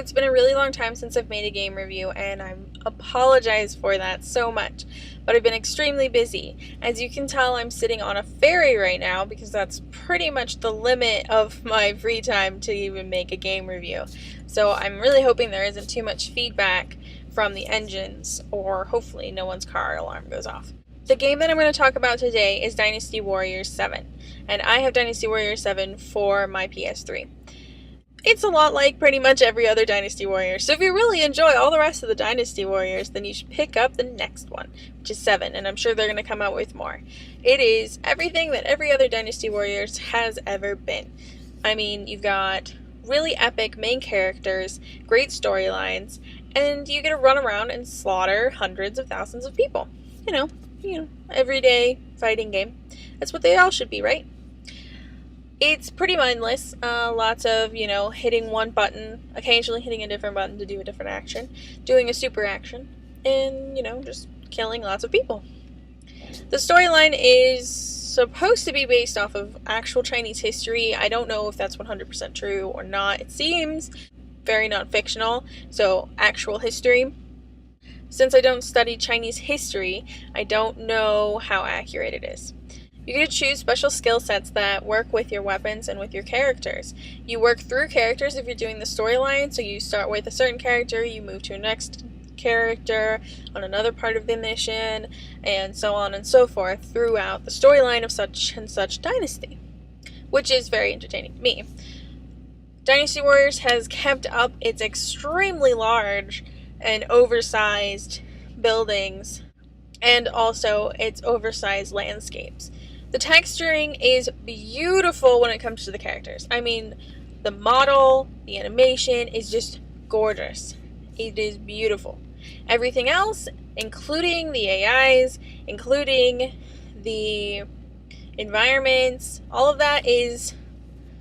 it's been a really long time since I've made a game review, and I apologize for that so much, but I've been extremely busy. As you can tell, I'm sitting on a ferry right now because that's pretty much the limit of my free time to even make a game review. So I'm really hoping there isn't too much feedback from the engines, or hopefully no one's car alarm goes off. The game that I'm going to talk about today is Dynasty Warriors 7, and I have Dynasty Warriors 7 for my PS3. It's a lot like pretty much every other Dynasty Warriors, so if you really enjoy all the rest of the Dynasty Warriors, then you should pick up the next one, which is 7, and I'm sure they're going to come out with more. It is everything that every other Dynasty Warriors has ever been. I mean, you've got really epic main characters, great storylines, and you get to run around and slaughter hundreds of thousands of people. You know, everyday fighting game. That's what they all should be, right? It's pretty mindless. Lots of, hitting one button, occasionally hitting a different button to do a different action, doing a super action, and, just killing lots of people. The storyline is supposed to be based off of actual Chinese history. I don't know if that's 100% true or not. It seems very non-fictional, so actual history. Since I don't study Chinese history, I don't know how accurate it is. You get to choose special skill sets that work with your weapons and with your characters. You work through characters if you're doing the storyline, so you start with a certain character, you move to a next character on another part of the mission, and so on and so forth throughout the storyline of such and such dynasty, which is very entertaining to me. Dynasty Warriors has kept up its extremely large and oversized buildings, and also its oversized landscapes. The texturing is beautiful when it comes to the characters. I mean, the model, the animation is just gorgeous. It is beautiful. Everything else, including the AIs, including the environments, all of that is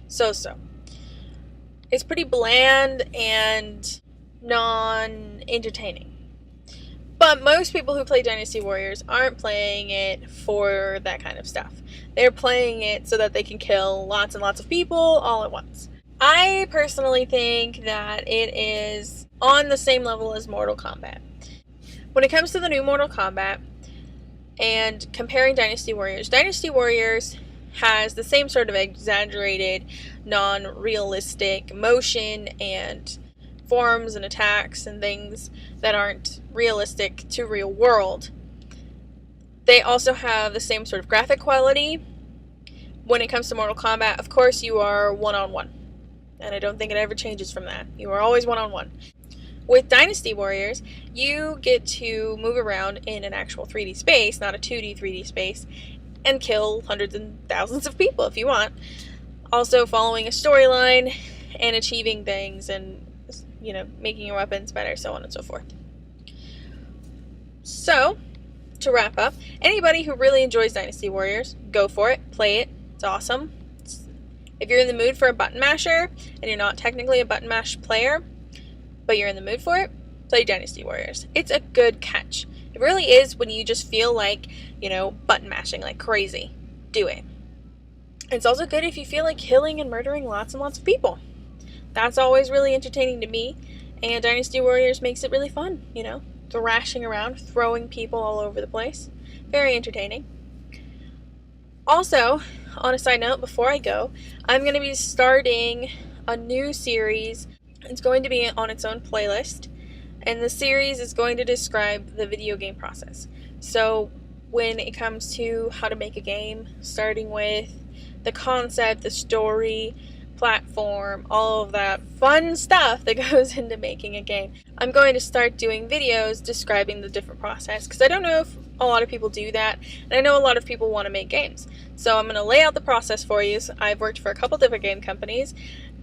so-so. It's pretty bland and non-entertaining. But most people who play Dynasty Warriors aren't playing it for that kind of stuff. They're playing it so that they can kill lots and lots of people all at once. I personally think that it is on the same level as Mortal Kombat. When it comes to the new Mortal Kombat and comparing Dynasty Warriors has the same sort of exaggerated, non-realistic motion and forms and attacks and things that aren't realistic to real world. They also have the same sort of graphic quality. When it comes to Mortal Kombat, of course, you are one-on-one. And I don't think it ever changes from that. You are always one-on-one. With Dynasty Warriors, you get to move around in an actual 3D space, not a 2D 3D space, and kill hundreds and thousands of people if you want. Also following a storyline and achieving things and making your weapons better, so on and so forth. So, to wrap up, anybody who really enjoys Dynasty Warriors, go for it, play it, it's awesome. If you're in the mood for a button masher, and you're not technically a button mash player, but you're in the mood for it, play Dynasty Warriors. It's a good catch. It really is when you just feel like, button mashing like crazy. Do it. It's also good if you feel like killing and murdering lots and lots of people. That's always really entertaining to me, and Dynasty Warriors makes it really fun, thrashing around, throwing people all over the place. Very entertaining. Also, on a side note, before I go, I'm going to be starting a new series. It's going to be on its own playlist, and the series is going to describe the video game process. So, when it comes to how to make a game, starting with the concept, the story, platform, all of that fun stuff that goes into making a game. I'm going to start doing videos describing the different process, because I don't know if a lot of people do that, and I know a lot of people want to make games. So I'm going to lay out the process for you. So I've worked for a couple different game companies,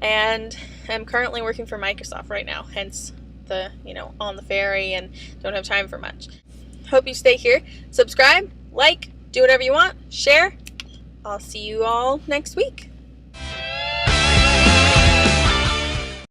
and I'm currently working for Microsoft right now, hence the, on the ferry and don't have time for much. Hope you stay here. Subscribe, like, do whatever you want, share. I'll see you all next week.